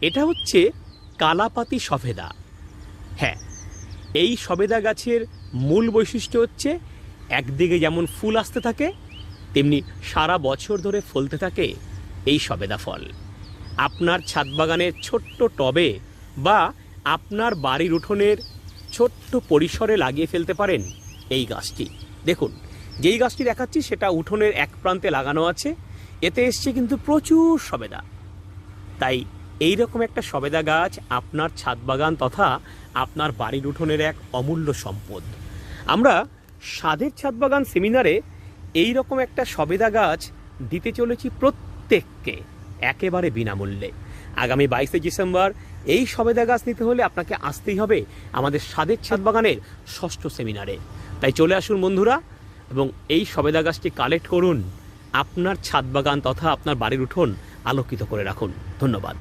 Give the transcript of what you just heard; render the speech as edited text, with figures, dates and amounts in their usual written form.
এটা হচ্ছে কালাপাতি সফেদা। হ্যাঁ, এই সবেদা গাছের মূল বৈশিষ্ট্য হচ্ছে একদিকে যেমন ফুল আসতে থাকে, তেমনি সারা বছর ধরে ফলতে থাকে এই সবেদা ফল। আপনার ছাদ বাগানের ছোট্ট টবে বা আপনার বাড়ির উঠোনের ছোট্ট পরিসরে লাগিয়ে ফেলতে পারেন এই গাছটি। দেখুন, যেই গাছটি দেখাচ্ছি সেটা উঠোনের এক প্রান্তে লাগানো আছে, এতে এসছে কিন্তু প্রচুর সবেদা। তাই এই রকম একটা সবেদা গাছ আপনার ছাদ বাগান তথা আপনার বাড়ির উঠোনের এক অমূল্য সম্পদ। আমরা স্বাদের ছাদ বাগান সেমিনারে এই রকম একটা সবেদা গাছ দিতে চলেছি প্রত্যেককে একেবারে বিনামূল্যে। আগামী 22শে ডিসেম্বর এই সবেদা গাছ নিতে হলে আপনাকে আসতেই হবে আমাদের স্বাদের ছাদ বাগানের 6ষ্ঠ সেমিনারে। তাই চলে আসুন বন্ধুরা, এবং এই সবেদা গাছটি কালেক্ট করুন, আপনার ছাদ বাগান তথা আপনার বাড়ির উঠোন আলোকিত করে রাখুন। ধন্যবাদ।